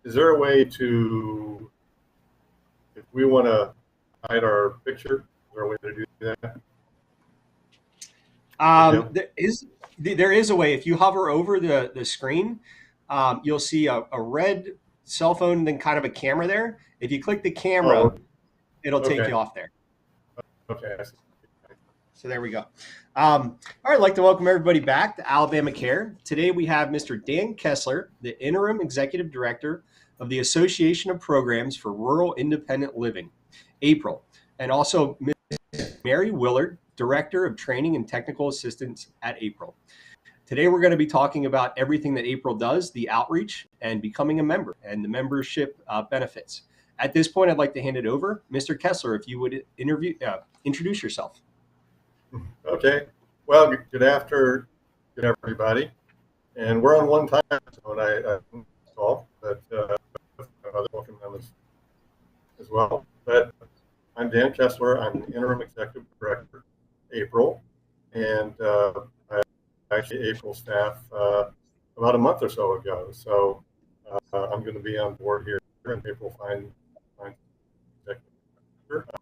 Is there a way to, if we want to hide our picture, is there a way to do that? Yeah. There is a way. If you hover over the screen, you'll see a red cell phone, then kind of a camera there. If you click the camera, Oh, it'll take okay. you off there. Okay. I see. So there we go. All right, I'd like to welcome everybody back to Alabama Care. Today we have Mr. Dan Kessler, the Interim Executive Director of the Association of Programs for Rural Independent Living, April, and also Ms. Mary Willard, Director of Training and Technical Assistance at April. Today we're going to be talking about everything that April does, the outreach, and becoming a member, and the membership benefits. At this point, I'd like to hand it over. Mr. Kessler, if you would introduce yourself. Okay. Well, good everybody. And we're on one time zone. I call, but other welcome them as well. But I'm Dan Kessler. I'm the interim executive director, April, and I actually April staff about a month or so ago. So I'm going to be on board here in April. Fine executive director.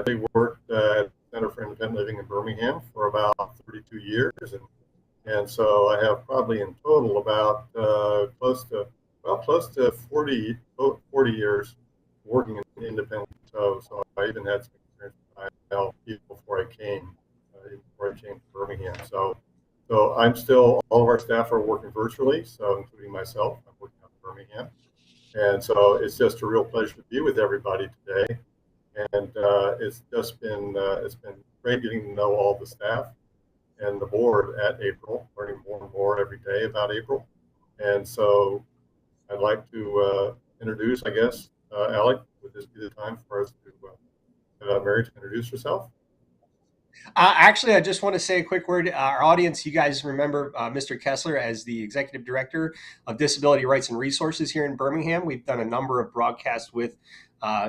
They worked at the Center for Independent Living in Birmingham for about 32 years, and so I have probably in total about close to 40 years working in independent. So I even had some experience with IL before I came to Birmingham. So I'm still, all of our staff are working virtually, so including myself, I'm working out of Birmingham, and so it's just a real pleasure to be with everybody today. And it's been great getting to know all the staff and the board at April, learning more and more every day about April. And so I'd like to introduce, I guess, Alec, would this be the time for us to Mary to introduce herself? Actually, I just want to say a quick word. Our audience, you guys remember Mr. Kessler as the Executive Director of Disability Rights and Resources here in Birmingham. We've done a number of broadcasts with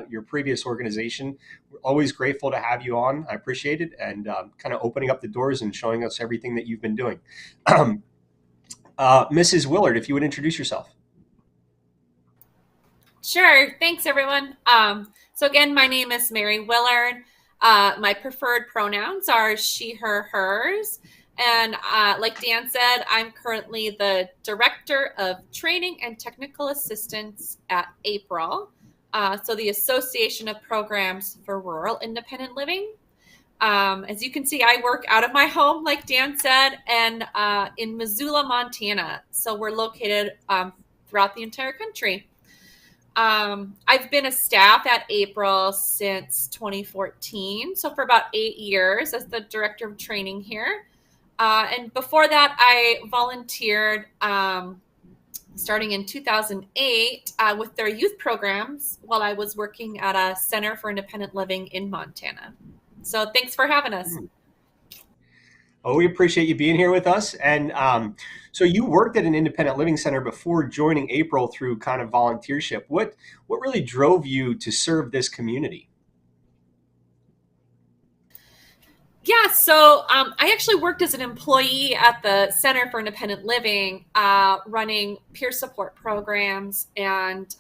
your previous organization. We're always grateful to have you on. I appreciate it, and kind of opening up the doors and showing us everything that you've been doing. Mrs. Willard, if you would introduce yourself. Sure. Thanks, everyone. So again, my name is Mary Willard. My preferred pronouns are she, her, hers. And like Dan said, I'm currently the Director of Training and Technical Assistance at April. So the Association of Programs for Rural Independent Living. As you can see, I work out of my home, like Dan said, and in Missoula, Montana. So we're located throughout the entire country. I've been a staff at April since 2014, so for about 8 years as the Director of Training here. And before that, I volunteered starting in 2008 with their youth programs while I was working at a Center for Independent Living in Montana. So thanks for having us. Oh, we appreciate you being here with us. And so you worked at an independent living center before joining April through kind of volunteership. What really drove you to serve this community? Yeah, so I actually worked as an employee at the Center for Independent Living, running peer support programs and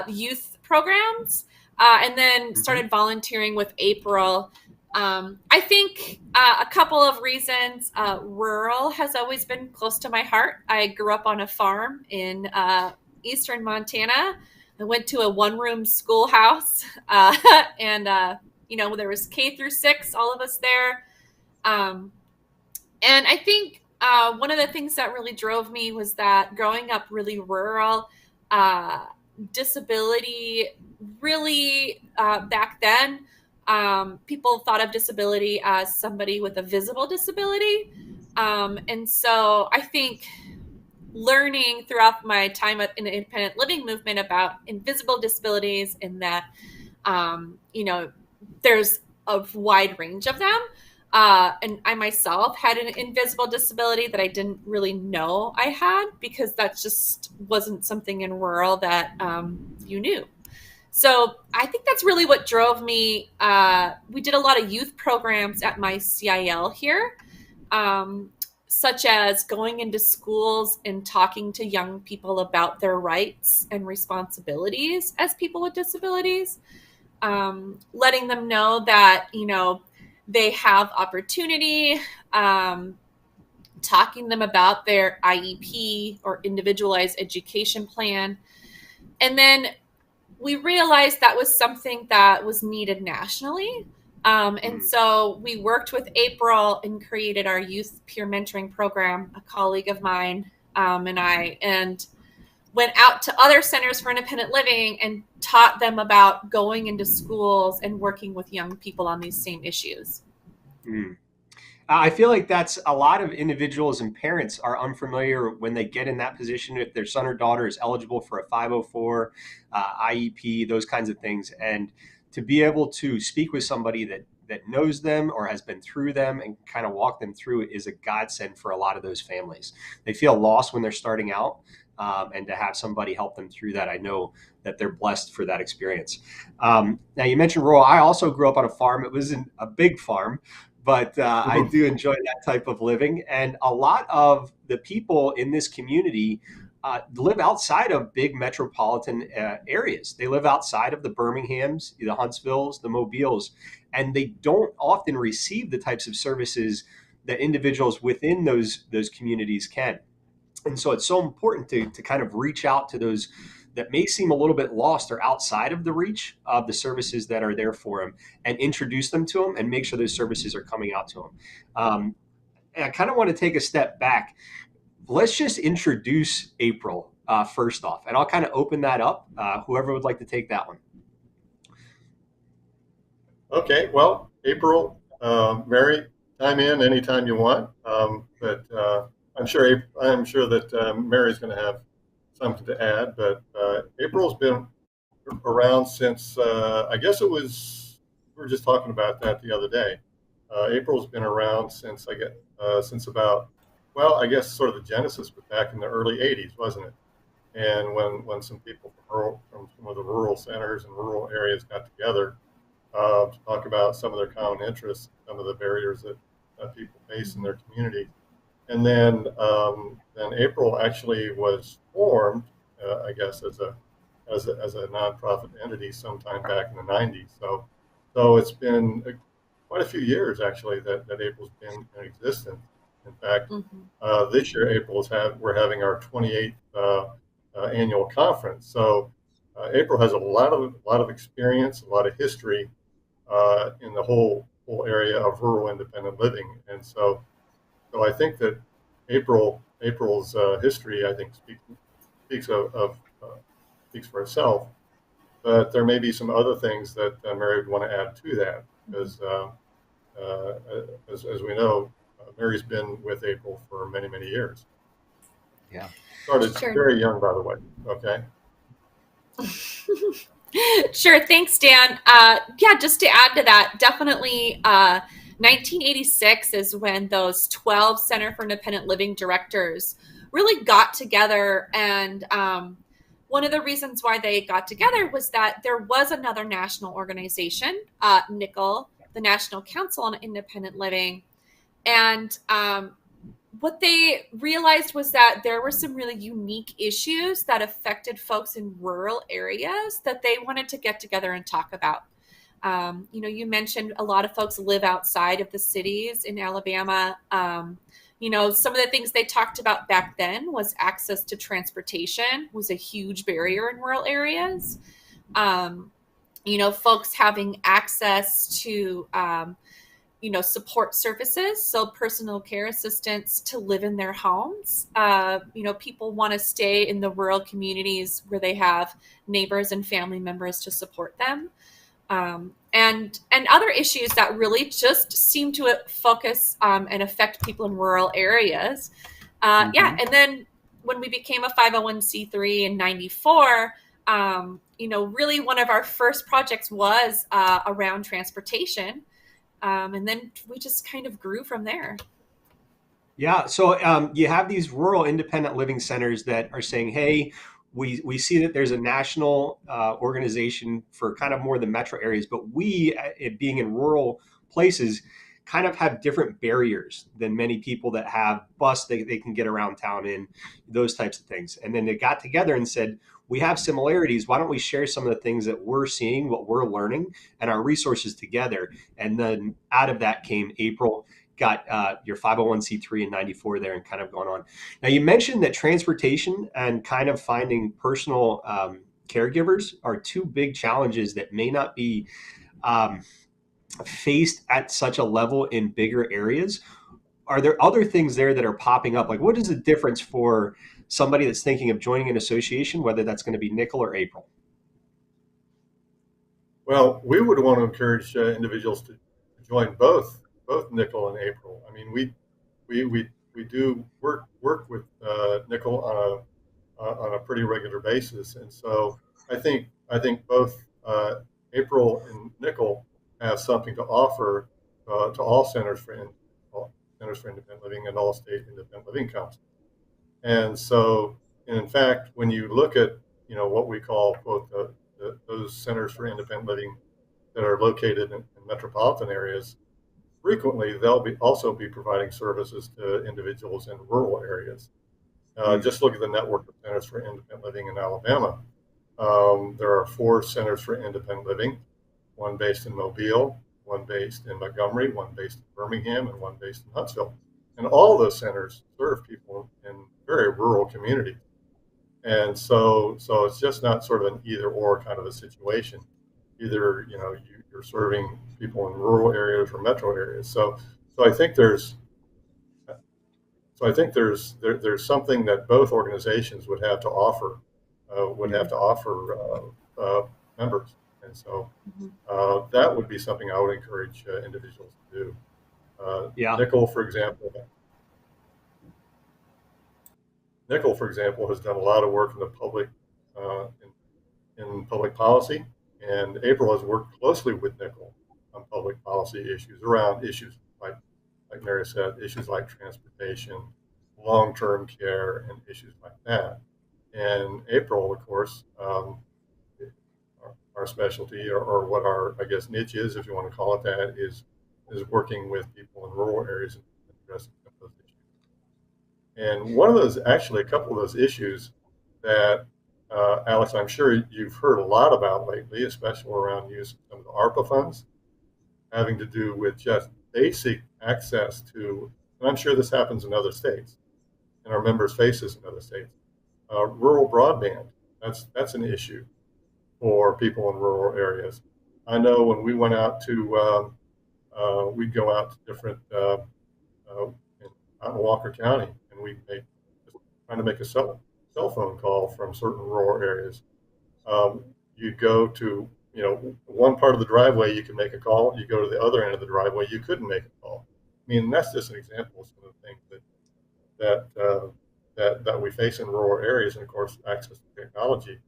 youth programs, and then started volunteering with April. I think a couple of reasons. Rural has always been close to my heart. I grew up on a farm in eastern Montana. I went to a one-room schoolhouse, and there was K through 6, all of us there. And I think one of the things that really drove me was that growing up really rural, disability really back then, people thought of disability as somebody with a visible disability. And so I think learning throughout my time in the independent living movement about invisible disabilities and that, there's a wide range of them. And I myself had an invisible disability that I didn't really know I had because that just wasn't something in rural that you knew. So I think that's really what drove me. We did a lot of youth programs at my CIL here. such as going into schools and talking to young people about their rights and responsibilities as people with disabilities, letting them know that, they have opportunity, talking to them about their IEP or individualized education plan. And then we realized that was something that was needed nationally. And so we worked with April and created our youth peer mentoring program, a colleague of mine and I, and went out to other centers for independent living and taught them about going into schools and working with young people on these same issues. I feel like that's a lot of individuals and parents are unfamiliar when they get in that position, if their son or daughter is eligible for a 504, IEP, those kinds of things. And to be able to speak with somebody that knows them or has been through them and kind of walk them through it is a godsend for a lot of those families. They feel lost when they're starting out. And to have somebody help them through that, I know that they're blessed for that experience. Now, you mentioned rural. I also grew up on a farm. It wasn't a big farm, but I do enjoy that type of living. And a lot of the people in this community live outside of big metropolitan areas. They live outside of the Birminghams, the Huntsvilles, the Mobiles, and they don't often receive the types of services that individuals within those communities can. And so it's so important to kind of reach out to those that may seem a little bit lost or outside of the reach of the services that are there for them, and introduce them to them and make sure those services are coming out to them. And I kind of want to take a step back. Let's just introduce April first off, and I'll kind of open that up. Whoever would like to take that one. Okay, well, April, Mary, chime in anytime you want, but I'm sure that Mary's going to have something to add. But April's been around since I guess we were just talking about that the other day. April's been around since about, well, I guess sort of the genesis was back in the early '80s, wasn't it? And when some people from some of the rural centers and rural areas got together to talk about some of their common interests, some of the barriers that people face in their community. And then April actually was formed, I guess, as a nonprofit entity sometime back in the '90s. So it's been quite a few years actually that April's been in existence. In fact, this year we're having our 28th annual conference. So April has a lot of experience, a lot of history in the whole area of rural independent living, and so I think that April's history, I think, speaks for itself. But there may be some other things that Mary would want to add to that, because as we know, Mary's been with April for many, many years. Yeah, started very young, by the way. Okay. Sure. Thanks, Dan. Just to add to that, definitely 1986 is when those 12 Center for Independent Living directors really got together. And one of the reasons why they got together was that there was another national organization, NICL, the National Council on Independent Living. And what they realized was that there were some really unique issues that affected folks in rural areas that they wanted to get together and talk about. You mentioned a lot of folks live outside of the cities in Alabama. Some of the things they talked about back then was access to transportation was a huge barrier in rural areas. Folks having access to support services, so personal care assistance to live in their homes. People want to stay in the rural communities where they have neighbors and family members to support them. And other issues that really just seem to focus and affect people in rural areas. And then when we became a 501c3 in '94, really one of our first projects was around transportation. And then we just kind of grew from there. Yeah. So you have these rural independent living centers that are saying, hey, we see that there's a national organization for kind of more the metro areas, but we, being in rural places, kind of have different barriers than many people that have bus they can get around town in, those types of things. And then they got together and said, we have similarities. Why don't we share some of the things that we're seeing, what we're learning, and our resources together? And then out of that came April, got your 501c3 and 94 there and kind of going on. Now, you mentioned that transportation and kind of finding personal caregivers are two big challenges that may not be faced at such a level in bigger areas. Are there other things there that are popping up? Like, what is the difference for somebody that's thinking of joining an association, whether that's going to be Nickel or April? Well, we would want to encourage individuals to join both Nickel and April. I mean, we do work with Nickel on a pretty regular basis, and so I think both April and Nickel have something to offer to all centers for independent living and all state independent living councils. And so, in fact, when you look at what we call both those centers for independent living that are located in metropolitan areas, frequently they'll also be providing services to individuals in rural areas. Just look at the network of centers for independent living in Alabama. There are 4 centers for independent living, one based in Mobile, one based in Montgomery, one based in Birmingham, and one based in Huntsville. And all those centers serve people in very rural communities. And so it's just not sort of an either or kind of a situation. Either you're serving people in rural areas or metro areas. So I think there's something that both organizations would have to offer members. And so that would be something I would encourage individuals to do. Nickel, for example, has done a lot of work in the public in public policy, and April has worked closely with Nickel on public policy issues around issues like Mary said, issues like transportation, long-term care, and issues like that. And April, of course, our specialty or what our, I guess, niche is, if you want to call it that, is working with people in rural areas and addressing some of those issues. And a couple of those issues that, Alex, I'm sure you've heard a lot about lately, especially around use of some of the ARPA funds, having to do with just basic access to, and I'm sure this happens in other states, and our members face this in other states, rural broadband. That's an issue for people in rural areas. I know when we went out to, we'd go out to different, out in Walker County, and trying to make a cell phone call from certain rural areas. You'd go to, one part of the driveway you can make a call. You go to the other end of the driveway, you couldn't make a call. I mean, that's just an example of some of the things that we face in rural areas. And of course, access to technology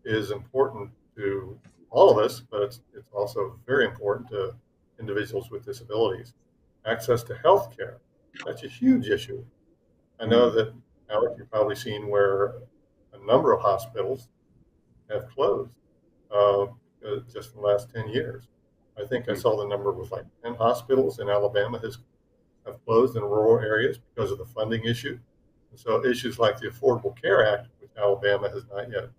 is important to all of us, but it's also very important to individuals with disabilities. Access to health care, that's a huge issue. I know that, Alex, you've probably seen where a number of hospitals have closed just in the last 10 years. I think I saw the number was like 10 hospitals in Alabama have closed in rural areas because of the funding issue. And so issues like the Affordable Care Act, which Alabama has not yet,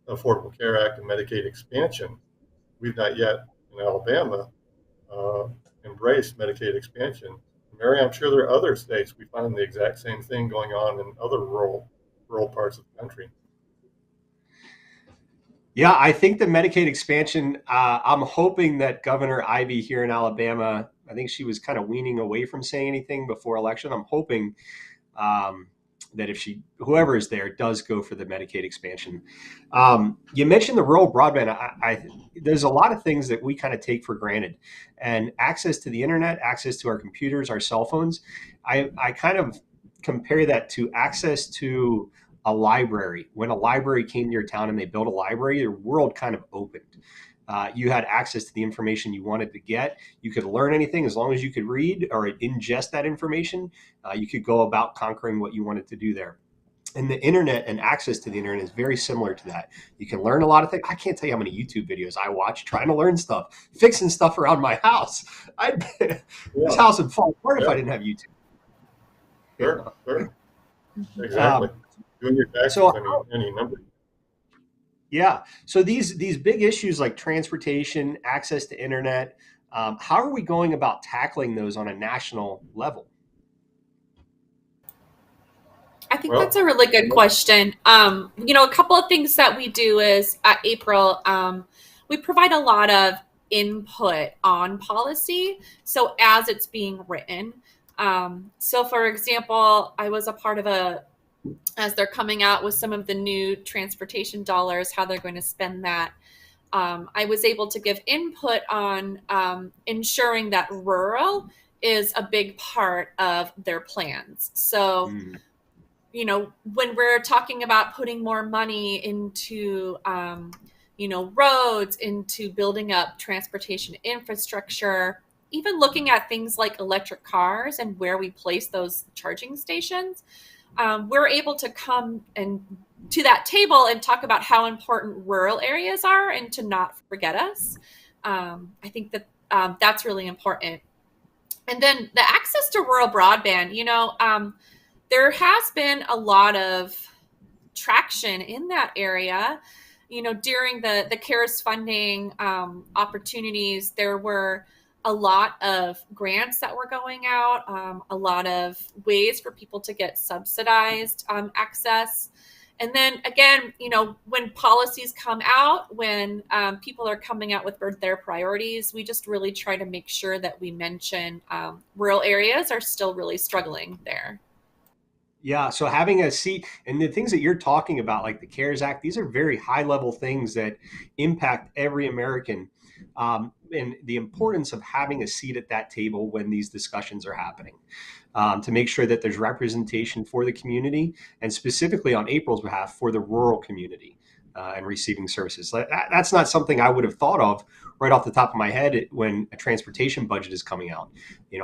Affordable Care Act and Medicaid expansion, we've not yet in Alabama embraced Medicaid expansion. Mary, I'm sure there are other states we find the exact same thing going on in other rural parts of the country. Yeah, I think the Medicaid expansion, I'm hoping that Governor Ivey here in Alabama, I think she was kind of weaning away from saying anything before election. I'm hoping that if whoever is there does go for the Medicaid expansion. You mentioned the rural broadband. There's a lot of things that we kind of take for granted, and access to the internet, access to our computers, our cell phones. I kind of compare that to access to a library. When a library came to your town and they built a library, your world kind of opened. You had access to the information you wanted to get. You could learn anything as long as you could read or ingest that information. You could go about conquering what you wanted to do there. And the internet and access to the internet is very similar to that. You can learn a lot of things. I can't tell you how many YouTube videos I watch trying to learn stuff, fixing stuff around my house. This Yeah, house would fall apart if I yeah, didn't have YouTube. sure, sure, exactly. Um, Doing your taxes, so any number. yeah, so these big issues like transportation, access to internet, how are we going about tackling those on a national level? I think that's Well, a really good question. A couple of things that we do is at April, we provide a lot of input on policy. So as it's being written, so for example, I was a part of as they're coming out with some of the new transportation dollars, how they're going to spend that. I was able to give input on ensuring that rural is a big part of their plans. So Mm. When we're talking about putting more money into, roads, into building up transportation infrastructure, even looking at things like electric cars and where we place those charging stations, we're able to come and to that table and talk about how important rural areas are and to not forget us. I think that that's really important. And then the access to rural broadband, there has been a lot of traction in that area. During the CARES funding opportunities, there were a lot of grants that were going out, a lot of ways for people to get subsidized access. And then again, when policies come out, when people are coming out with their priorities, we just really try to make sure that we mention rural areas are still really struggling there. Yeah, so having a seat and the things that you're talking about, like the CARES Act, these are very high level things that impact every American. And the importance of having a seat at that table when these discussions are happening, to make sure that there's representation for the community and specifically on April's behalf for the rural community and receiving services. That's not something I would have thought of right off the top of my head when a transportation budget is coming out.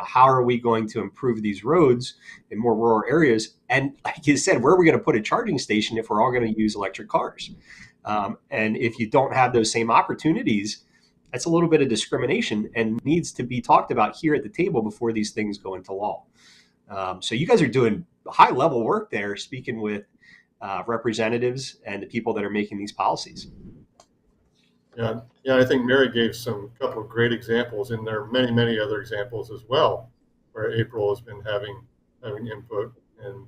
How are we going to improve these roads in more rural areas? And like you said, where are we going to put a charging station if we're all going to use electric cars? And if you don't have those same opportunities, that's a little bit of discrimination and needs to be talked about here at the table before these things go into law. So you guys are doing high level work there, speaking with representatives and the people that are making these policies. Yeah, yeah. I think Mary gave some couple of great examples, and there are many, many other examples as well, where April has been having input, and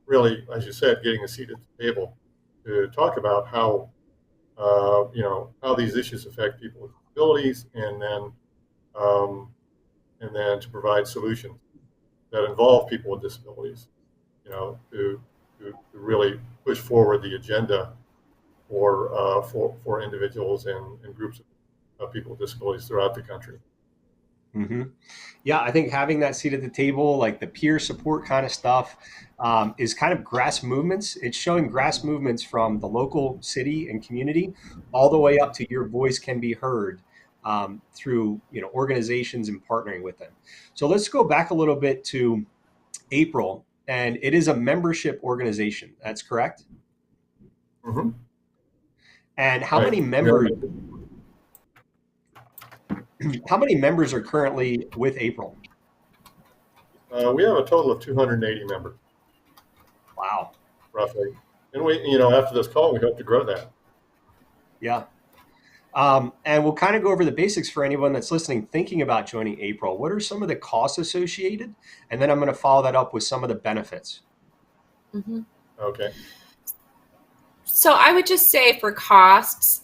really, as you said, getting a seat at the table to talk about how these issues affect people with disabilities, um, and then to provide solutions that involve people with disabilities, to really push forward the agenda for individuals and groups of people with disabilities throughout the country. Mm-hmm. Yeah, I think having that seat at the table, like the peer support kind of stuff, is kind of grass movements. It's showing grass movements from the local city and community all the way up to your voice can be heard through organizations and partnering with them. So let's go back a little bit to April, and it is a membership organization. That's correct. Mm-hmm. And how Right. many members? How many members are currently with April? We have a total of 280 members, Wow. roughly. And after this call, we hope to grow that. Yeah. And we'll kind of go over the basics for anyone that's listening, thinking about joining April. What are some of the costs associated? And then I'm going to follow that up with some of the benefits. Mm-hmm. Okay. So I would just say for costs,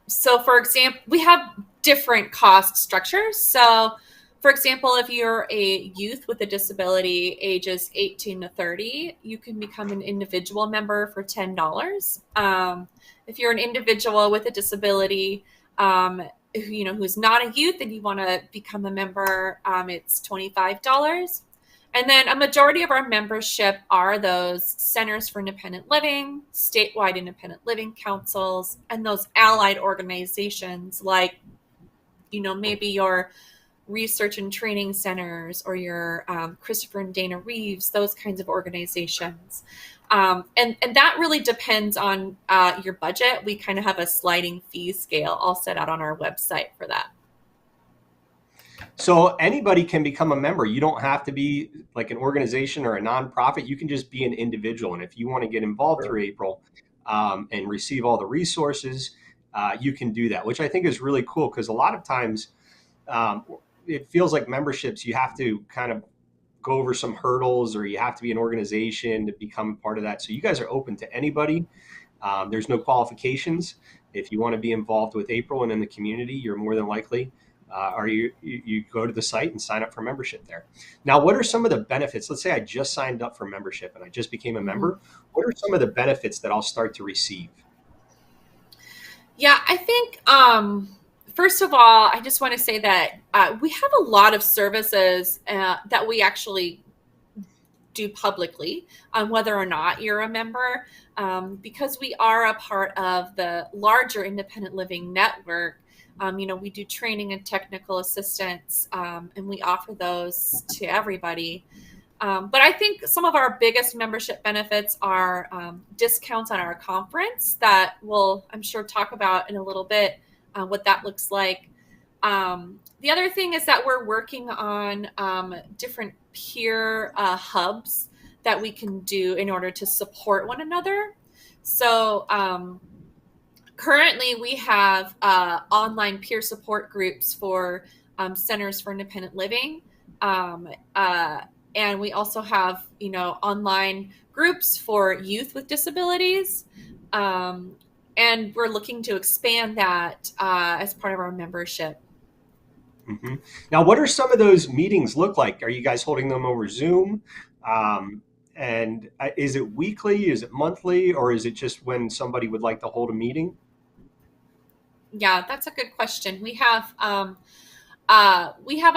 so for example, we have different cost structures. So for example, if you're a youth with a disability ages 18 to 30, you can become an individual member for $10. If you're an individual with a disability, who's not a youth and you want to become a member, it's $25. And then a majority of our membership are those centers for independent living, statewide independent living councils, and those allied organizations like, maybe your research and training centers or your Christopher and Dana Reeves, those kinds of organizations. And that really depends on your budget. We kind of have a sliding fee scale all set out on our website for that. So anybody can become a member. You don't have to be like an organization or a nonprofit. You can just be an individual. And if you want to get involved through April and receive all the resources, you can do that, which I think is really cool, because a lot of times it feels like memberships, you have to kind of go over some hurdles, or you have to be an organization to become part of that. So you guys are open to anybody. There's no qualifications. If you want to be involved with April and in the community, you're more than likely. Or you go to the site and sign up for membership there. Now, what are some of the benefits? Let's say I just signed up for membership and I just became a member. What are some of the benefits that I'll start to receive? Yeah, I think, first of all, I just want to say that we have a lot of services that we actually do publicly, whether or not you're a member, because we are a part of the larger independent living network. We do training and technical assistance, and we offer those to everybody. But I think some of our biggest membership benefits are discounts on our conference that we'll, I'm sure, talk about in a little bit, what that looks like. The other thing is that we're working on different peer hubs that we can do in order to support one another. So currently we have online peer support groups for centers for independent living. And we also have, online groups for youth with disabilities. And we're looking to expand that as part of our membership. Mm-hmm. Now, what are some of those meetings look like? Are you guys holding them over Zoom? And is it weekly? Is it monthly? Or is it just when somebody would like to hold a meeting? Yeah, that's a good question. We have a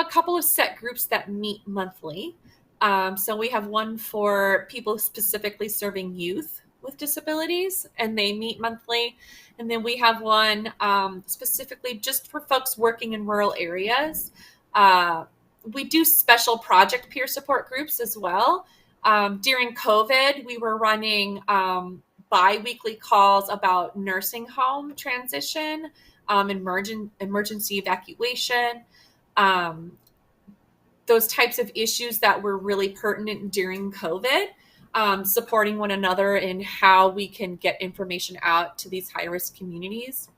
couple of set groups that meet monthly. So we have one for people specifically serving youth with disabilities, and they meet monthly. And then we have one specifically just for folks working in rural areas. We do special project peer support groups as well. During COVID, we were running bi-weekly calls about nursing home transition, emergency evacuation, those types of issues that were really pertinent during COVID, supporting one another in how we can get information out to these high-risk communities.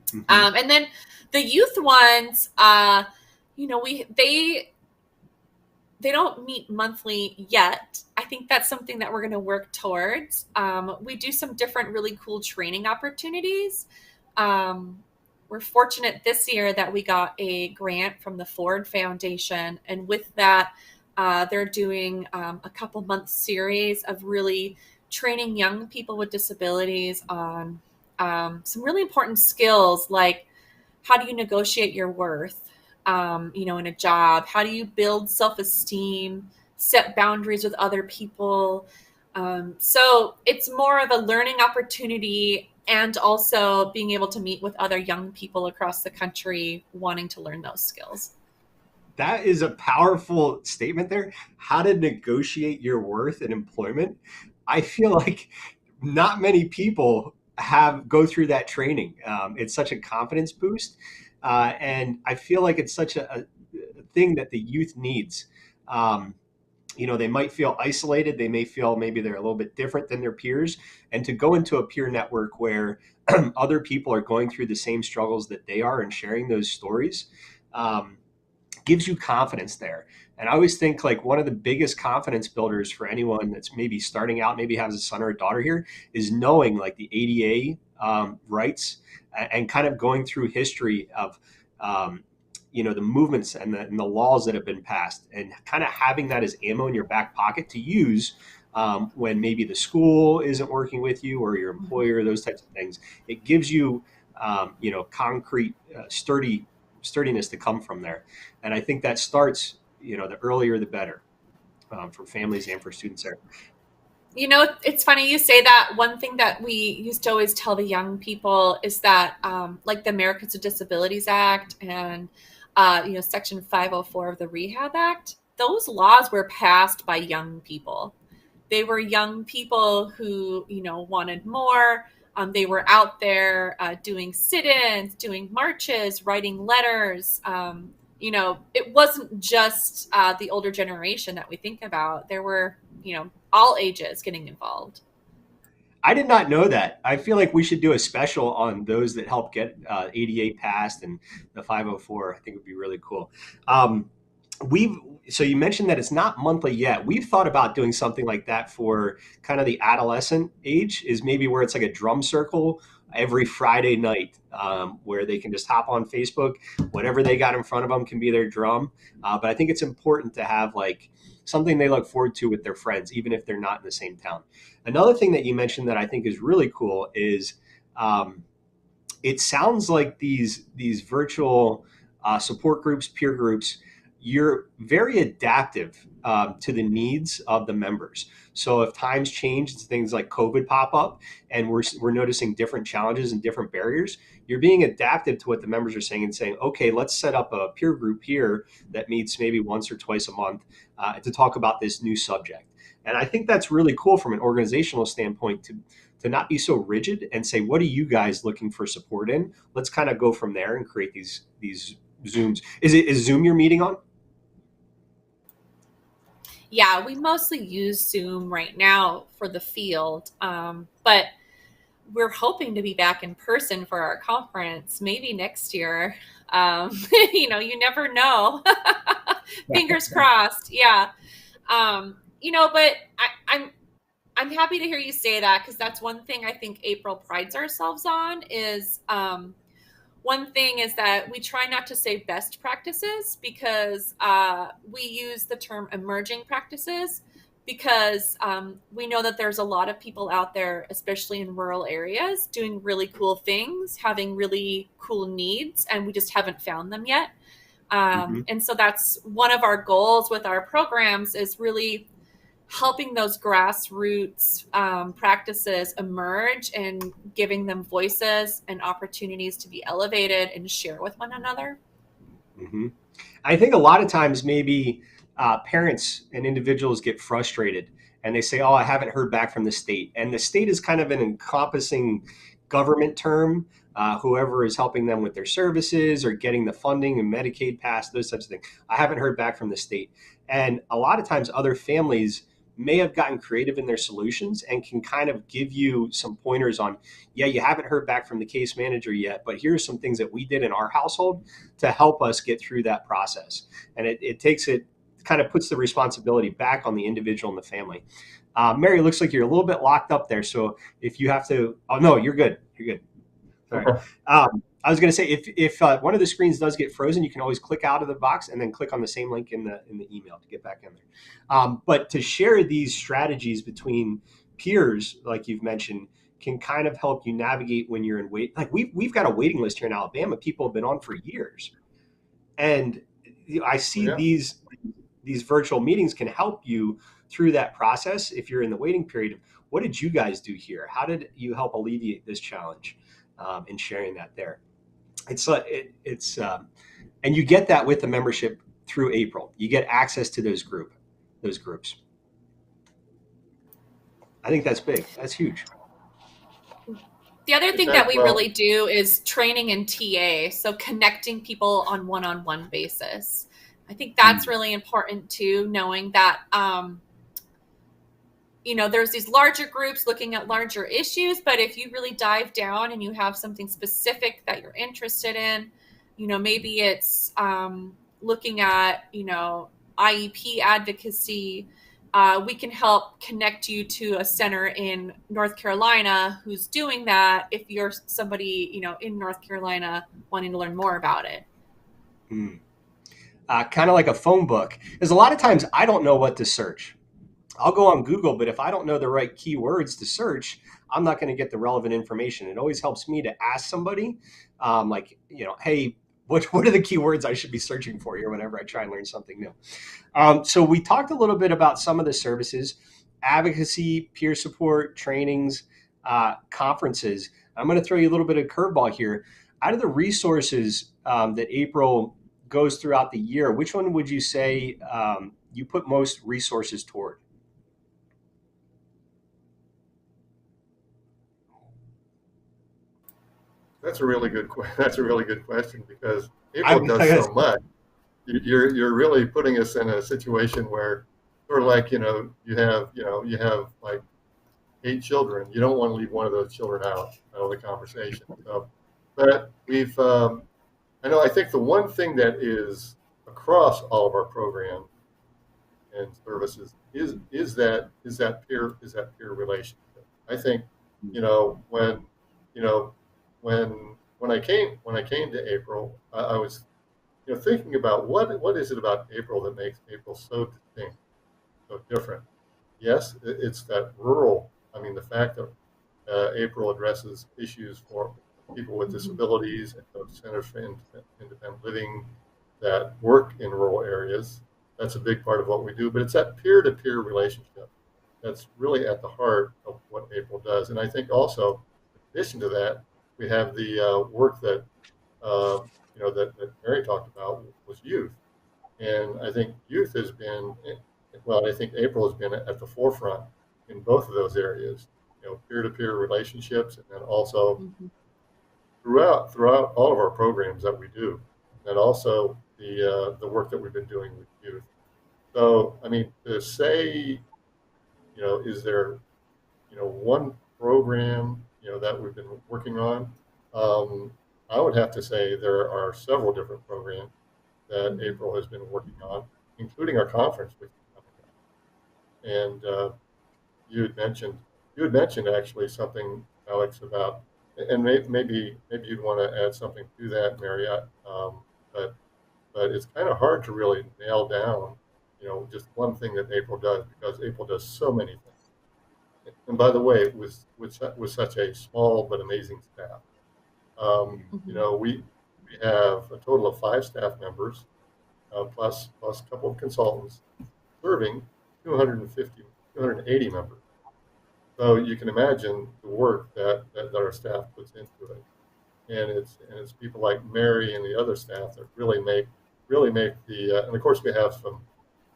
Mm-hmm. And then the youth ones, they don't meet monthly yet. I think that's something that we're going to work towards. We do some different really cool training opportunities. We're fortunate this year that we got a grant from the Ford Foundation. And with that, they're doing a couple months series of really training young people with disabilities on some really important skills, like how do you negotiate your worth, in a job? How do you build self-esteem, set boundaries with other people? So it's more of a learning opportunity, and also being able to meet with other young people across the country wanting to learn those skills. That is a powerful statement there. How to negotiate your worth in employment. I feel like not many people go through that training. It's such a confidence boost. And I feel like it's such a thing that the youth needs. They might feel isolated. They may feel maybe they're a little bit different than their peers. And to go into a peer network where other people are going through the same struggles that they are and sharing those stories gives you confidence there. And I always think like one of the biggest confidence builders for anyone that's maybe starting out, maybe has a son or a daughter here, is knowing like the ADA rights and kind of going through history of the movements and the laws that have been passed, and kind of having that as ammo in your back pocket to use when maybe the school isn't working with you or your employer, those types of things. It gives you, concrete, sturdiness to come from there. And I think that starts, the earlier the better for families and for students there. It's funny you say that. One thing that we used to always tell the young people is that like the Americans with Disabilities Act and Section 504 of the Rehab Act, those laws were passed by young people. They were young people who, wanted more. They were out there doing sit-ins, doing marches, writing letters. It wasn't just the older generation that we think about. There were, all ages getting involved. I did not know that. I feel like we should do a special on those that help get ADA passed and the 504. I think would be really cool. We've so you mentioned that it's not monthly yet. We've thought about doing something like that for kind of the adolescent age, is maybe where it's like a drum circle every Friday night, where they can just hop on Facebook, whatever they got in front of them can be their drum. But I think it's important to have like something they look forward to with their friends, even if they're not in the same town. Another thing that you mentioned that I think is really cool is it sounds like these virtual support groups, peer groups, you're very adaptive to the needs of the members. So if times change, things like COVID pop up, and we're noticing different challenges and different barriers, you're being adaptive to what the members are saying and saying, okay, let's set up a peer group here that meets maybe once or twice a month to talk about this new subject. And I think that's really cool from an organizational standpoint to not be so rigid and say, what are you guys looking for support in? Let's kind of go from there and create these Zooms. Is Zoom your meeting on? Yeah, we mostly use Zoom right now for the field, but we're hoping to be back in person for our conference maybe next year. You never know. Fingers crossed. Yeah. But I'm happy to hear you say that, because that's one thing I think April prides ourselves on is one thing is that we try not to say best practices, because we use the term emerging practices, because we know that there's a lot of people out there, especially in rural areas, doing really cool things, having really cool needs, and we just haven't found them yet. And so that's one of our goals with our programs, is really helping those grassroots practices emerge and giving them voices and opportunities to be elevated and share with one another. Mm-hmm. I think a lot of times maybe parents and individuals get frustrated and they say, oh, I haven't heard back from the state. And the state is kind of an encompassing government term. Whoever is helping them with their services or getting the funding and Medicaid passed, those types of things. I haven't heard back from the state. And a lot of times other families may have gotten creative in their solutions and can kind of give you some pointers on, yeah, you haven't heard back from the case manager yet, but here's some things that we did in our household to help us get through that process. And it kind of puts the responsibility back on the individual and the family. Mary, it looks like you're a little bit locked up there. So if you have to, oh no, you're good. You're good. Sorry. I was going to say, if one of the screens does get frozen, you can always click out of the box and then click on the same link in the email to get back in there. But to share these strategies between peers, like you've mentioned, can kind of help you navigate when you're in wait. Like we've got a waiting list here in Alabama. People have been on for years, and I see these virtual meetings can help you through that process. If you're in the waiting period, what did you guys do here? How did you help alleviate this challenge? And sharing that there. And you get that with the membership through April. You get access to those groups. I think that's big. That's huge. The other thing that we really do is training in TA, so connecting people on one-on-one basis. I think that's really important too, knowing that there's these larger groups looking at larger issues, but if you really dive down and you have something specific that you're interested in, maybe it's looking at, IEP advocacy, we can help connect you to a center in North Carolina who's doing that if you're somebody, in North Carolina wanting to learn more about it. Kind of like a phone book. Because a lot of times I don't know what to search. I'll go on Google, but if I don't know the right keywords to search, I'm not going to get the relevant information. It always helps me to ask somebody, hey, what are the keywords I should be searching for here whenever I try and learn something new? So we talked a little bit about some of the services, advocacy, peer support, trainings, conferences. I'm going to throw you a little bit of curveball here. Out of the resources that April goes throughout the year, which one would you say you put most resources toward? that's a really good question because April does so much. You're really putting us in a situation where sort of like you have like 8 children. You don't want to leave one of those children out of the conversation. So, but I think the one thing that is across all of our programs and services is that peer relationship. I think when you know when I came to April, I was thinking about what is it about April that makes April so distinct, so different. Yes, it's that rural. I mean, the fact that April addresses issues for people with disabilities and those centers for independent living that work in rural areas. That's a big part of what we do. But it's that peer-to-peer relationship that's really at the heart of what April does. And I think also, in addition to that, we have the work that that Mary talked about was youth. And I think youth has been, well, I think April has been at the forefront in both of those areas, peer-to-peer relationships, and then also throughout all of our programs that we do, and also the work that we've been doing with youth. So, I mean, to say, is there, one program, that we've been working on? I would have to say there are several different programs that April has been working on, including our conference, which is coming up. And you had mentioned actually something, Alex, about, and maybe you'd want to add something to that, Marriott. But it's kind of hard to really nail down, just one thing that April does, because April does so many things. And by the way, it was with such a small but amazing staff. We have a total of 5 staff members, plus a couple of consultants, serving 280 members. So you can imagine the work that our staff puts into it, and it's people like Mary and the other staff that really make the and of course we have some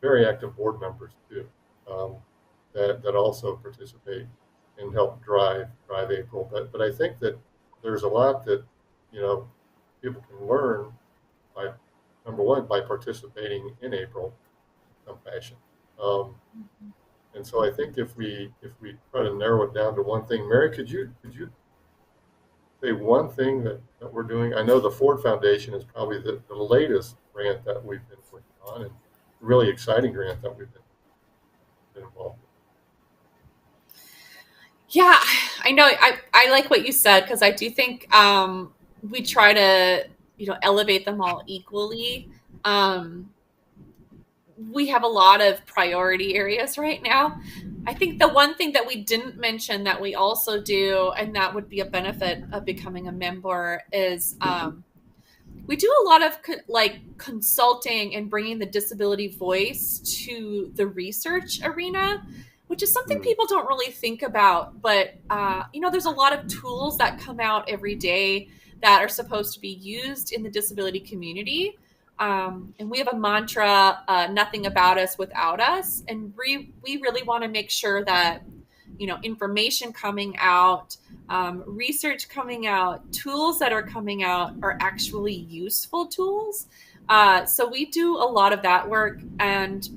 very active board members too, that also participate and help drive April. But I think that there's a lot that people can learn by, number one, by participating in April in some fashion. And so I think if we try to narrow it down to one thing, Mary, could you say one thing that we're doing? I know the Ford Foundation is probably the latest grant that we've been working on, and a really exciting grant that we've been involved with. Yeah, I know. I like what you said, because I do think we try to elevate them all equally. We have a lot of priority areas right now. I think the one thing that we didn't mention that we also do, and that would be a benefit of becoming a member, is we do a lot of consulting and bringing the disability voice to the research arena, which is something people don't really think about. But there's a lot of tools that come out every day that are supposed to be used in the disability community. And we have a mantra, nothing about us without us. And we really want to make sure that, information coming out, research coming out, tools that are coming out are actually useful tools. So we do a lot of that work. And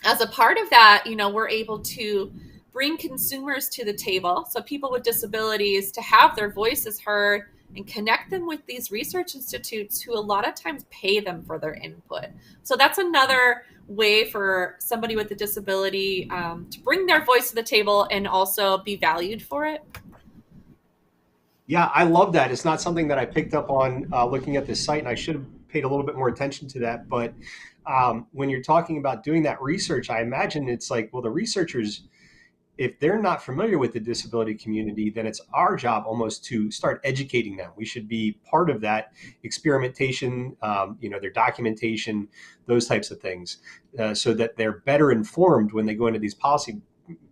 as a part of that, we're able to bring consumers to the table. So people with disabilities, to have their voices heard and connect them with these research institutes who a lot of times pay them for their input. So that's another way for somebody with a disability to bring their voice to the table and also be valued for it. Yeah, I love that. It's not something that I picked up on looking at this site, and I should have paid a little bit more attention to that. But when you're talking about doing that research, I imagine it's like, well, the researchers, if they're not familiar with the disability community, then it's our job almost to start educating them. We should be part of that experimentation, their documentation, those types of things, so that they're better informed when they go into these policy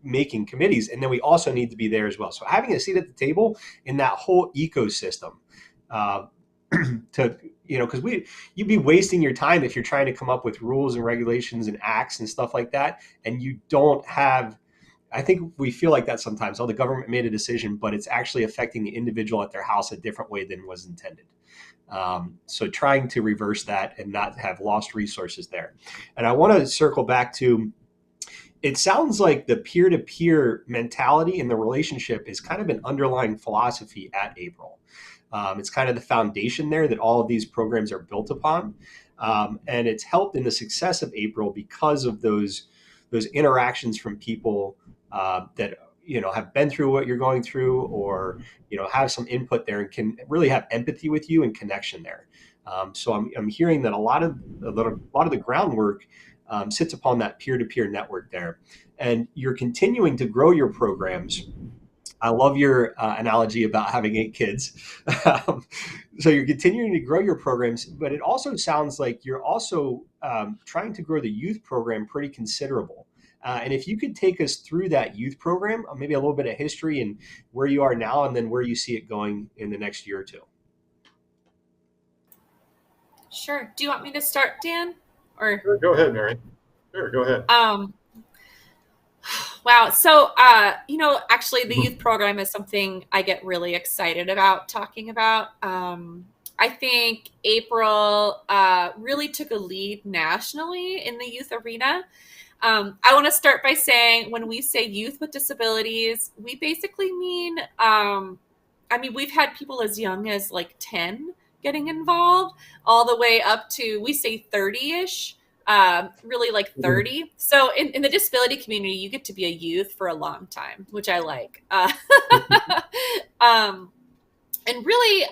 making committees. And then we also need to be there as well. So having a seat at the table in that whole ecosystem, because you'd be wasting your time if you're trying to come up with rules and regulations and acts and stuff like that, and you don't have I think we feel like that sometimes. Oh, the government made a decision, but it's actually affecting the individual at their house a different way than was intended. So trying to reverse that and not have lost resources there. And I want to circle back to, it sounds like the peer-to-peer mentality in the relationship is kind of an underlying philosophy at April. It's kind of the foundation there that all of these programs are built upon. And it's helped in the success of April because of those interactions from people that have been through what you're going through, or have some input there and can really have empathy with you and connection there. So I'm hearing that a lot of the groundwork sits upon that peer-to-peer network there, and you're continuing to grow your programs. I love your analogy about having 8 kids. So you're continuing to grow your programs, but it also sounds like you're also trying to grow the youth program pretty considerable. And if you could take us through that youth program, maybe a little bit of history and where you are now, and then where you see it going in the next year or two. Sure. Do you want me to start, Dan? Or Sure, go ahead, Mary. Sure, go ahead. Wow. So, actually, the youth program is something I get really excited about talking about. I think April really took a lead nationally in the youth arena. I want to start by saying when we say youth with disabilities, we basically mean, we've had people as young as like 10 getting involved, all the way up to, we say 30-ish. Really like 30. So in the disability community, you get to be a youth for a long time, which I like. And really,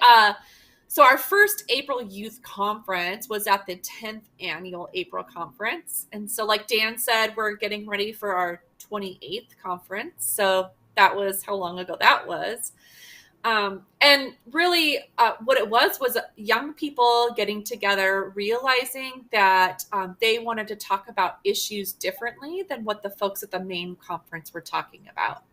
so our first April Youth Conference was at the 10th Annual April Conference. And so like Dan said, we're getting ready for our 28th conference. So that was how long ago that was. And really what it was young people getting together, realizing that they wanted to talk about issues differently than what the folks at the main conference were talking about.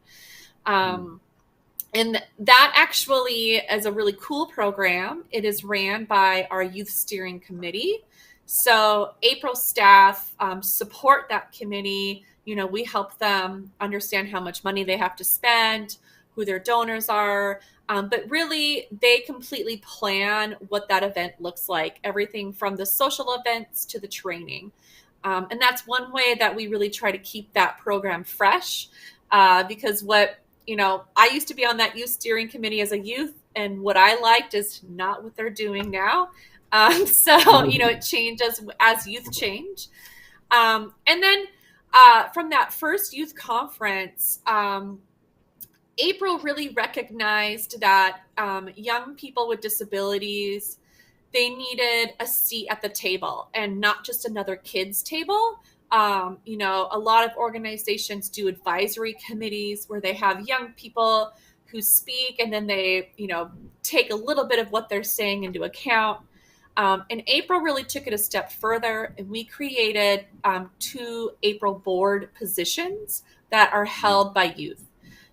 And that actually is a really cool program. It is ran by our youth steering committee. So April staff support that committee. We help them understand how much money they have to spend, who their donors are. But really, they completely plan what that event looks like, everything from the social events to the training. And that's one way that we really try to keep that program fresh, because I used to be on that youth steering committee as a youth, and what I liked is not what they're doing now. It changes as youth change. And then from that first youth conference, April really recognized that young people with disabilities, they needed a seat at the table and not just another kids table. A lot of organizations do advisory committees where they have young people who speak, and then they, take a little bit of what they're saying into account. And April really took it a step further, and we created 2 April board positions that are held by youth.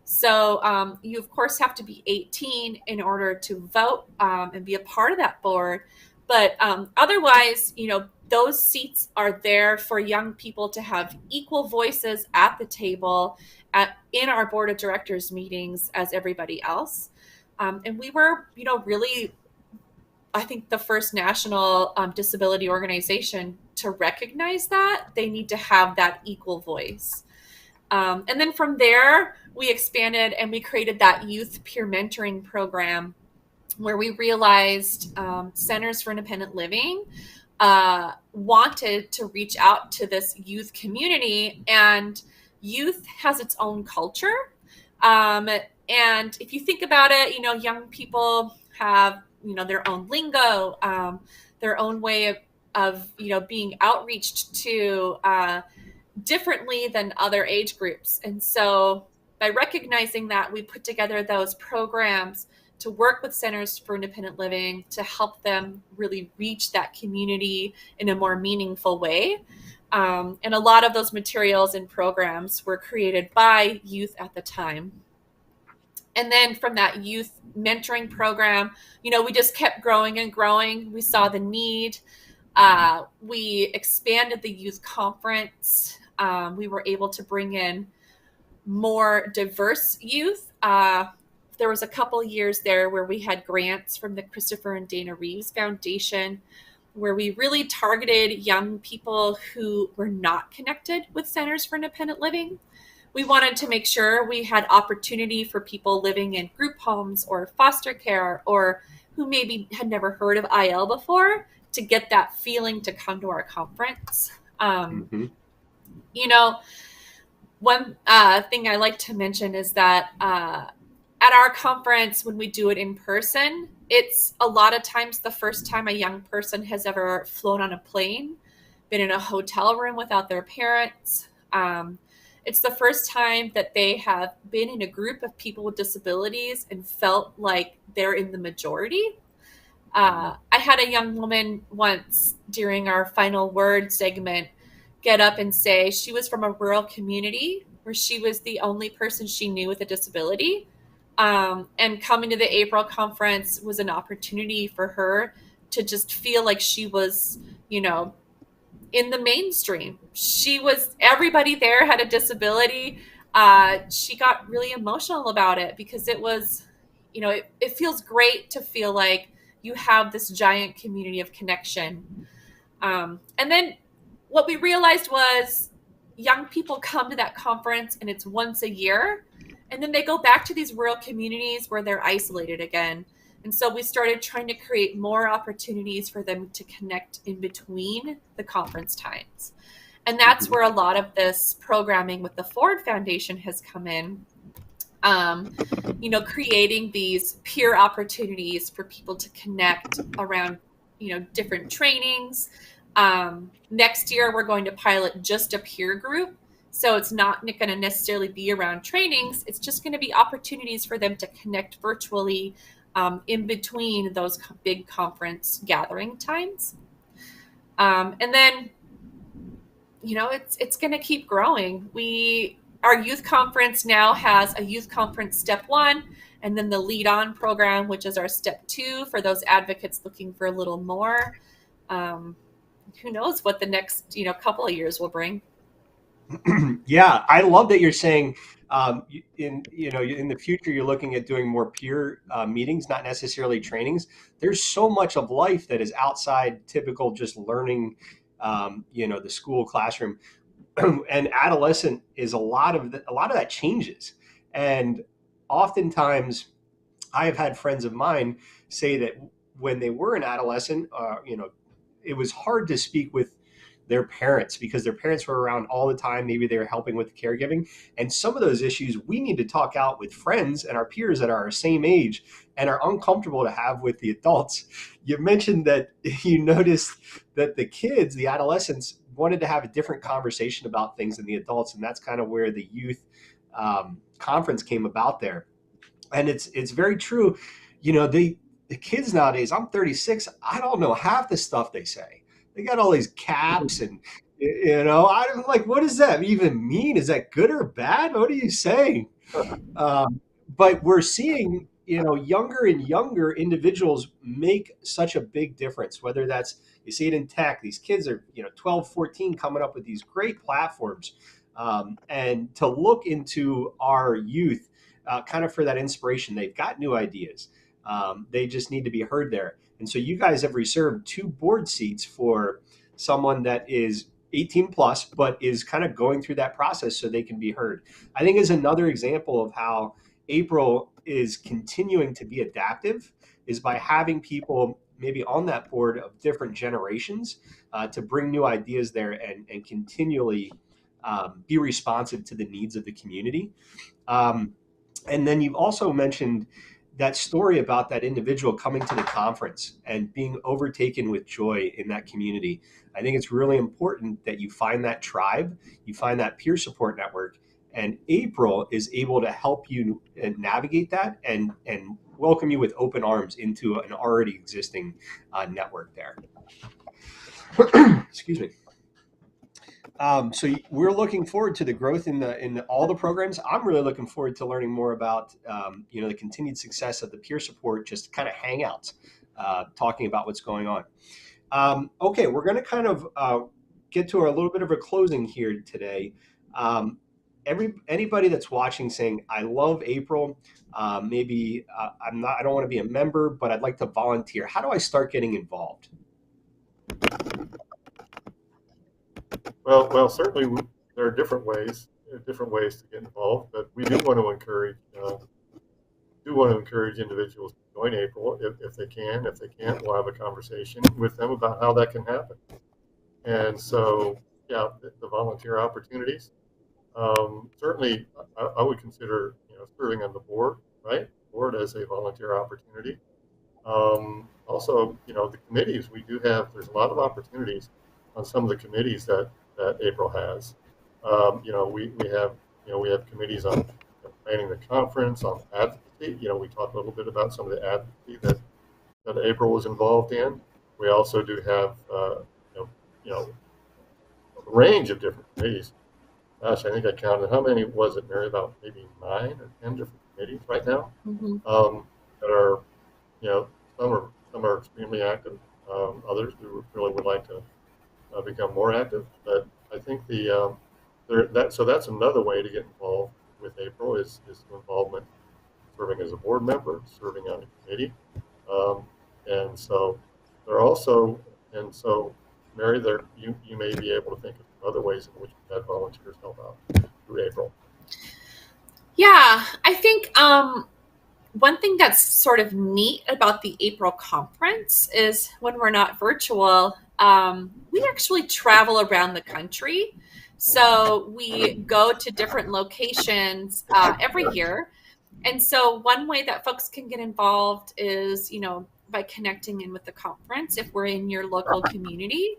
So you, of course, have to be 18 in order to vote and be a part of that board. But otherwise, those seats are there for young people to have equal voices at the table in our board of directors meetings as everybody else. And we were, really, I think, the first national disability organization to recognize that they need to have that equal voice. And then from there, we expanded and we created that youth peer mentoring program where we realized Centers for Independent Living wanted to reach out to this youth community, and youth has its own culture. And if you think about it, young people have, their own lingo, their own way of being outreached to differently than other age groups. And so by recognizing that, we put together those programs to work with Centers for Independent Living to help them really reach that community in a more meaningful way. And a lot of those materials and programs were created by youth at the time. And then from that youth mentoring program, we just kept growing and growing. We saw the need. We expanded the youth conference. We were able to bring in more diverse youth. There was a couple years there where we had grants from the Christopher and Dana Reeves Foundation, where we really targeted young people who were not connected with Centers for Independent Living. We wanted to make sure we had opportunity for people living in group homes or foster care, or who maybe had never heard of IL before, to get that feeling to come to our conference. You know, one thing I like to mention is that at our conference, when we do it in person, it's a lot of times the first time a young person has ever flown on a plane, been in a hotel room without their parents. It's the first time that they have been in a group of people with disabilities and felt like they're in the majority. I had a young woman once during our final word segment get up and say she was from a rural community where she was the only person she knew with a disability. And coming to the April conference was an opportunity for her to just feel like she was, in the mainstream. Everybody there had a disability. She got really emotional about it because it was, it feels great to feel like you have this giant community of connection. And then what we realized was young people come to that conference and it's once a year, and then they go back to these rural communities where they're isolated again. And so we started trying to create more opportunities for them to connect in between the conference times. And that's where a lot of this programming with the Ford Foundation has come in. Creating these peer opportunities for people to connect around, different trainings. Next year, we're going to pilot just a peer group. So it's not going to necessarily be around trainings. It's just going to be opportunities for them to connect virtually in between those big conference gathering times. And then, it's going to keep growing. Our youth conference now has a youth conference step 1, and then the lead on program, which is our step 2 for those advocates looking for a little more. Who knows what the next, couple of years will bring. Yeah, I love that you're saying in the future you're looking at doing more peer meetings, not necessarily trainings. There's so much of life that is outside typical just learning, the school classroom, and adolescent is a lot of that changes. And oftentimes, I have had friends of mine say that when they were an adolescent, it was hard to speak with their parents because their parents were around all the time. Maybe they were helping with caregiving. And some of those issues we need to talk out with friends and our peers that are our same age and are uncomfortable to have with the adults. You mentioned that you noticed that the kids, the adolescents, wanted to have a different conversation about things than the adults. And that's kind of where the youth conference came about there. And it's very true. The kids nowadays, I'm 36, I don't know half the stuff they say. They got all these caps and, I'm like, what does that even mean? Is that good or bad? What are you saying? But we're seeing, younger and younger individuals make such a big difference, whether that's, you see it in tech, these kids are, 12, 14 coming up with these great platforms. And to look into our youth kind of for that inspiration, they've got new ideas. They just need to be heard there. And so you guys have reserved 2 board seats for someone that is 18 plus, but is kind of going through that process so they can be heard. I think is another example of how April is continuing to be adaptive is by having people maybe on that board of different generations to bring new ideas there and continually be responsive to the needs of the community. And then you've also mentioned that story about that individual coming to the conference and being overtaken with joy in that community. I think it's really important that you find that tribe, you find that peer support network, and April is able to help you navigate that and welcome you with open arms into an already existing network there. Excuse me. So we're looking forward to the growth in all the programs. I'm really looking forward to learning more about the continued success of the peer support, just kind of hangouts, talking about what's going on. Okay, we're going to kind of get to a little bit of a closing here today. anybody that's watching saying, I love April, maybe I don't want to be a member, but I'd like to volunteer. How do I start getting involved? Well, certainly there are different ways to get involved, but we do want to encourage individuals to join April if they can. If they can't, we'll have a conversation with them about how that can happen. And so, yeah, the volunteer opportunities. Certainly, I would consider serving on the board, right? Board as a volunteer opportunity. Also, the committees we do have. There's a lot of opportunities on some of the committees that April has. We have committees on planning the conference, on advocacy. We talked a little bit about some of the advocacy that April was involved in. We also do have a range of different committees. Gosh, I think I counted. How many was it, Mary? About maybe 9 or 10 different committees right now that are, some are extremely active. Others who really would like to become more active. But I think so that's another way to get involved with April is involvement, serving as a board member, serving on a committee, um, and so there are also and so Mary, there you may be able to think of other ways in which we've had volunteers help out through April. Yeah, I think one thing that's sort of neat about the April conference is when we're not virtual, we actually travel around the country. So we go to different locations every year. And so one way that folks can get involved is, by connecting in with the conference if we're in your local community.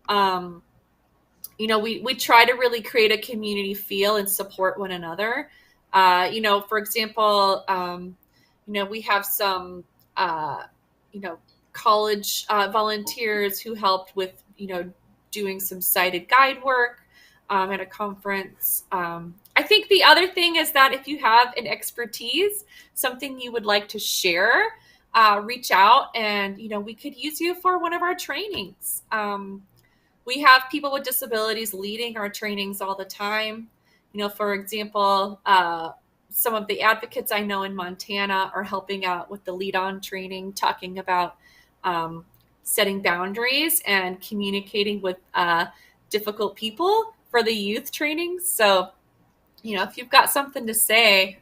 We try to really create a community feel and support one another. For example, we have some, college volunteers who helped with, doing some sighted guide work at a conference. I think the other thing is that if you have an expertise, something you would like to share, reach out and, we could use you for one of our trainings. We have people with disabilities leading our trainings all the time. For example, some of the advocates I know in Montana are helping out with the Lead On training, talking about setting boundaries and communicating with difficult people for the youth trainings. So, if you've got something to say,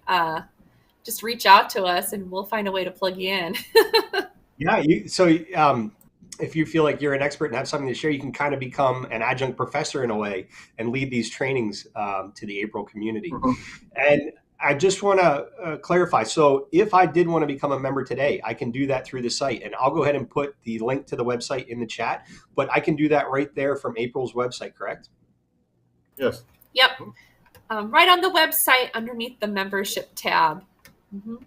just reach out to us and we'll find a way to plug you in. Yeah. If you feel like you're an expert and have something to share, you can kind of become an adjunct professor in a way and lead these trainings to the April community. Mm-hmm. And I just want to clarify. So if I did want to become a member today, I can do that through the site. And I'll go ahead and put the link to the website in the chat. But I can do that right there from April's website, correct? Yes. Yep. Right on the website underneath the membership tab. Mm-hmm.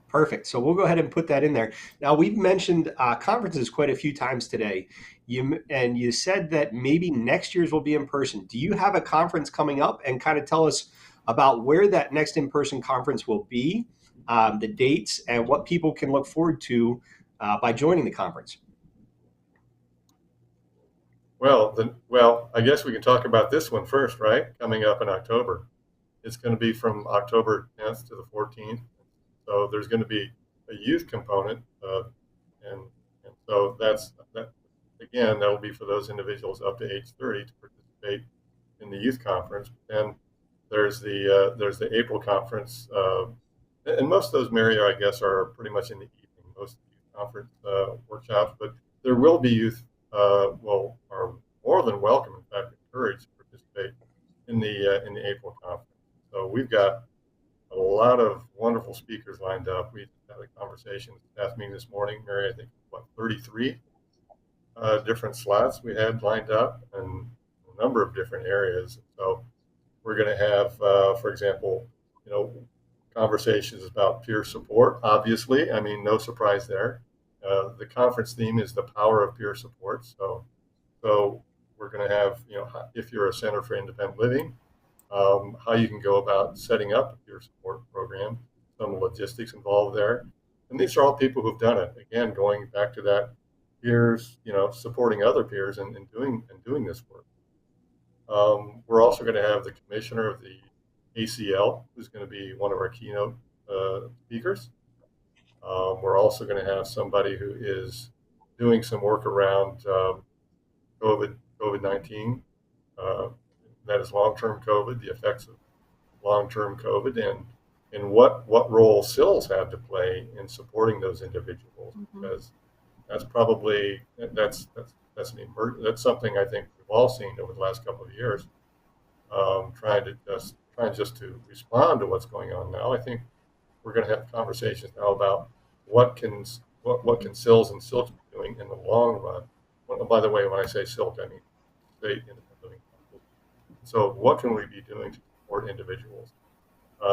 Perfect. So we'll go ahead and put that in there. Now, we've mentioned conferences quite a few times today. You said that maybe next year's will be in person. Do you have a conference coming up? And kind of tell us about where that next in-person conference will be, the dates, and what people can look forward to by joining the conference. Well, I guess we can talk about this one first, right? Coming up in October. It's going to be from October 10th to the 14th. So there's going to be a youth component, and so that. Again, that will be for those individuals up to age 30 to participate in the youth conference. And there's the April conference, and most of those, Mary, I guess, are pretty much in the evening. Most youth conference workshops, but there will be youth. Are more than welcome, in fact, encouraged to participate in the April conference. So we've got a lot of wonderful speakers lined up. We had a conversation with the staff meeting this morning, Mary. I think 33 different slots we had lined up, and a number of different areas. So we're going to have, for example, conversations about peer support. Obviously, I mean, no surprise there. The conference theme is the power of peer support. So we're going to have, if you're a Center for Independent Living, how you can go about setting up a peer support program, some logistics involved there. And these are all people who've done it. Again, going back to that, peers, supporting other peers and doing this work. We're also going to have the commissioner of the ACL, who's going to be one of our keynote speakers. We're also going to have somebody who is doing some work around COVID-19. That is long-term COVID, the effects of long-term COVID, and what role SILs have to play in supporting those individuals. Because that's probably that's something I think we've all seen over the last couple of years. Trying just to respond to what's going on now. I think we're going to have conversations now about what can SILs and SILs be doing in the long run. Well, by the way, when I say SILT, I mean state independent living. So what can we be doing to support individuals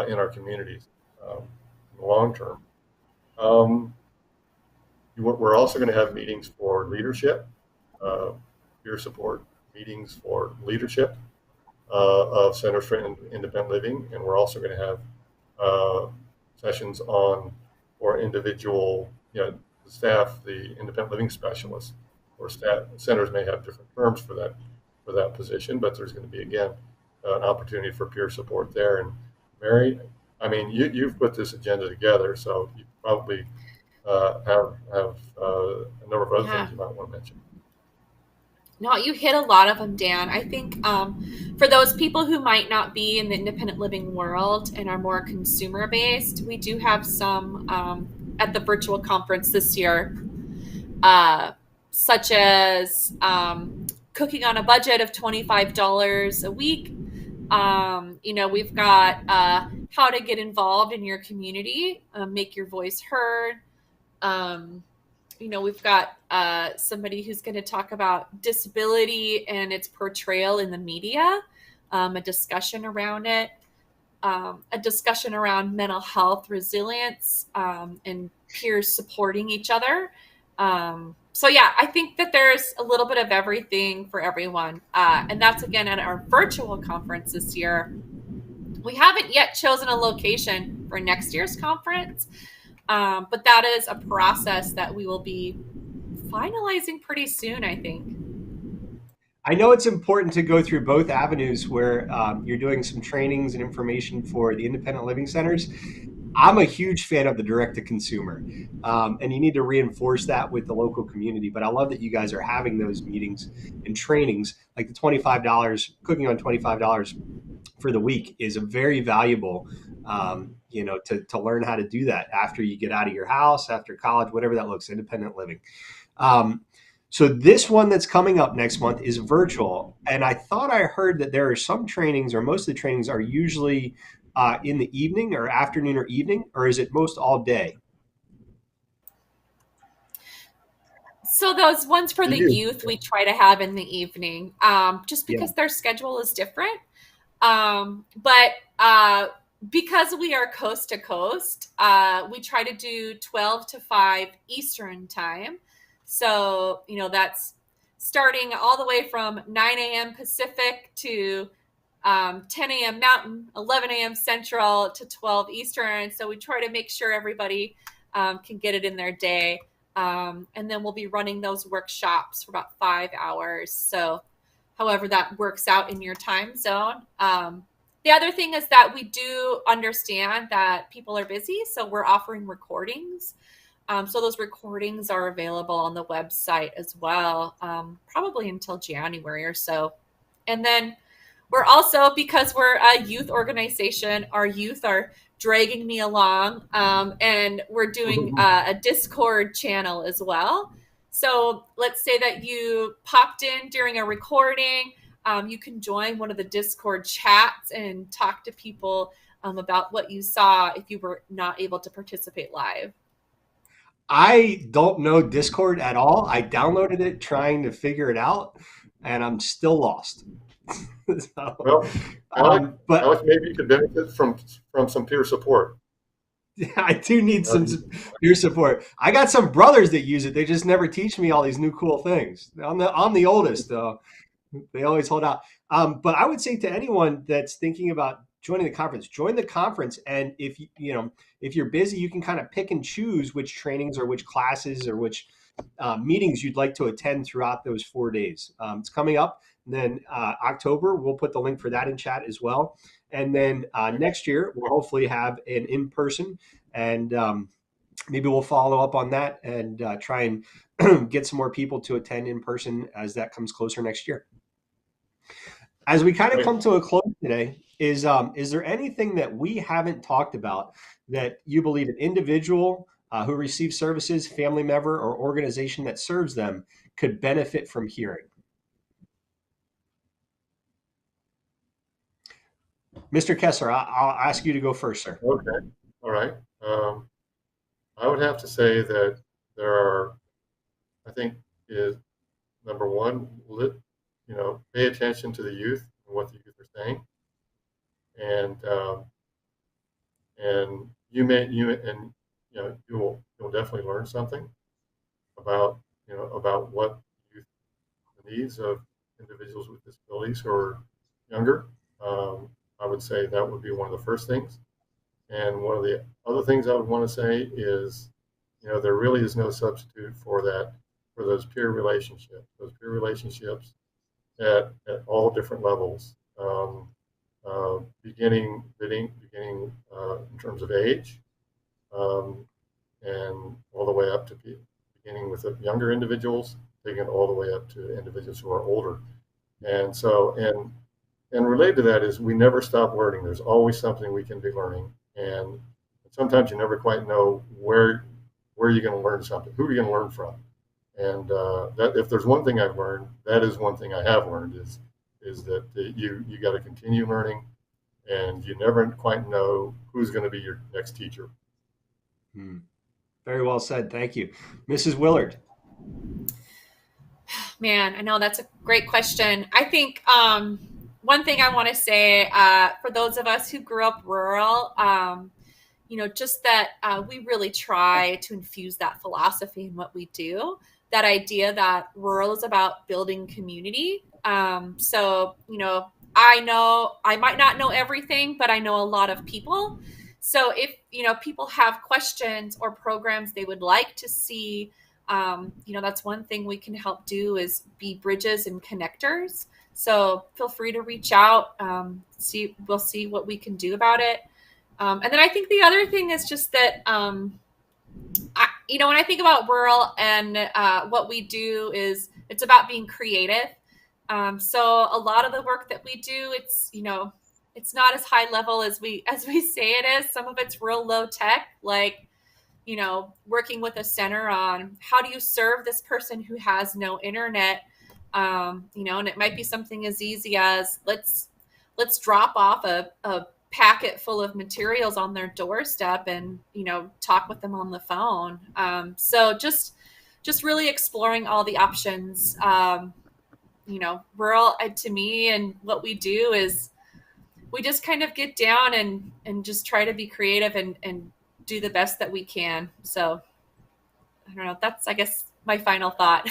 in our communities in the long term? We're also going to have meetings for leadership, peer support meetings for leadership of Centers for Independent Living, and we're also going to have sessions for individual, the staff, the independent living specialists, or staff. Centers may have different terms for that position, but there's going to be, again, an opportunity for peer support there. And Mary, I mean, you've put this agenda together, so you probably have a number of other things you might want to mention. No, you hit a lot of them, Dan. I think for those people who might not be in the independent living world and are more consumer based, we do have some at the virtual conference this year, such as cooking on a budget of $25 a week. We've got how to get involved in your community, make your voice heard. We've got somebody who's going to talk about disability and its portrayal in the media, a discussion around it, a discussion around mental health resilience, and peers supporting each other. So yeah, I think that there's a little bit of everything for everyone. And that's, again, at our virtual conference this year. We haven't yet chosen a location for next year's conference. But that is a process that we will be finalizing pretty soon, I think. I know it's important to go through both avenues where you're doing some trainings and information for the independent living centers. I'm a huge fan of the direct-to-consumer, and you need to reinforce that with the local community. But I love that you guys are having those meetings and trainings, like the $25, cooking on $25 for the week is a very valuable, to learn how to do that after you get out of your house, after college, whatever that looks, independent living. So this one that's coming up next month is virtual. And I thought I heard that there are some trainings, or most of the trainings are usually in the evening or afternoon or evening, or is it most all day? So those ones for the youth, we try to have in the evening, just because their schedule is different. But because we are coast to coast, we try to do 12 to 5 Eastern time. So, that's starting all the way from 9 a.m. Pacific to 10 a.m. Mountain, 11 a.m. Central to 12 Eastern. So we try to make sure everybody can get it in their day. And then we'll be running those workshops for about 5 hours. So however that works out in your time zone. The other thing is that we do understand that people are busy, so we're offering recordings. So those recordings are available on the website as well, probably until January or so. And then we're also, because we're a youth organization, our youth are dragging me along, and we're doing a Discord channel as well. So let's say that you popped in during a recording. You can join one of the Discord chats and talk to people about what you saw if you were not able to participate live. I don't know Discord at all. I downloaded it trying to figure it out, and I'm still lost. So, well, Alex, maybe you could benefit from some peer support. Yeah, I do need some peer support. I got some brothers that use it. They just never teach me all these new cool things. I'm the oldest, though. They always hold out. But I would say to anyone that's thinking about joining the conference, join the conference. And if you're busy, you can kind of pick and choose which trainings or which classes or which meetings you'd like to attend throughout those 4 days. It's coming up. And then October, we'll put the link for that in chat as well. And then next year, we'll hopefully have an in-person, and maybe we'll follow up on that and try and get some more people to attend in person as that comes closer next year. As we kind of come to a close today, is there anything that we haven't talked about that you believe an individual who receives services, family member, or organization that serves them could benefit from hearing? Mr. Kessler, I'll ask you to go first, sir. Okay. All right. I would have to say that there are, I think, is number one, pay attention to the youth and what the youth are saying, and you'll definitely learn something about what youth, the needs of individuals with disabilities who are younger. I would say that would be one of the first things. And one of the other things I would want to say is, there really is no substitute for those peer relationships at all different levels, beginning in terms of age, and all the way up to beginning with younger individuals, taking it all the way up to individuals who are older. And so, and related to that is we never stop learning. There's always something we can be learning. And sometimes you never quite know where you're going to learn something, who you're going to learn from. And that if there's one thing I've learned, that is one thing I have learned is that you got to continue learning, and you never quite know who's going to be your next teacher. Very well said. Thank you. Mrs. Willard. Man, I know that's a great question. I think one thing I want to say for those of us who grew up rural, just that we really try to infuse that philosophy in what we do, that idea that rural is about building community. So, I know I might not know everything, but I know a lot of people. So if, people have questions or programs they would like to see, that's one thing we can help do is be bridges and connectors. So feel free to reach out. We'll see what we can do about it. And then I think the other thing is just that, when I think about rural and what we do is it's about being creative. So a lot of the work that we do, it's not as high level as we say it is. Some of it's real low tech, like, working with a center on how do you serve this person who has no internet, and it might be something as easy as let's drop off a packet full of materials on their doorstep and, talk with them on the phone. So just really exploring all the options. Rural to me and what we do is we just kind of get down and just try to be creative and do the best that we can. So I don't know. That's, I guess, my final thought.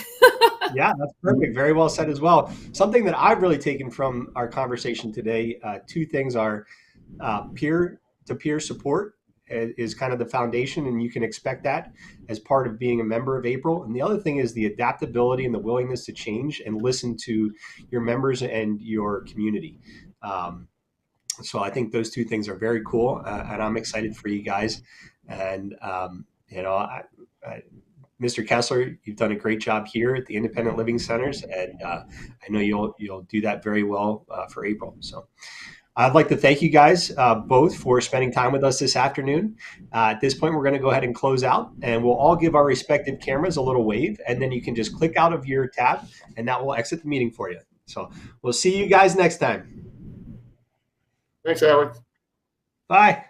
Yeah, that's perfect. Very well said as well. Something that I've really taken from our conversation today, two things are peer-to-peer support is kind of the foundation, and you can expect that as part of being a member of April. And the other thing is the adaptability and the willingness to change and listen to your members and your community. So I think those two things are very cool, and I'm excited for you guys. And Mr. Kessler, you've done a great job here at the Independent Living Centers, and I know you'll do that very well for April. So I'd like to thank you guys both for spending time with us this afternoon. At this point, we're going to go ahead and close out, and we'll all give our respective cameras a little wave, and then you can just click out of your tab, and that will exit the meeting for you. So we'll see you guys next time. Thanks, Alex. Bye.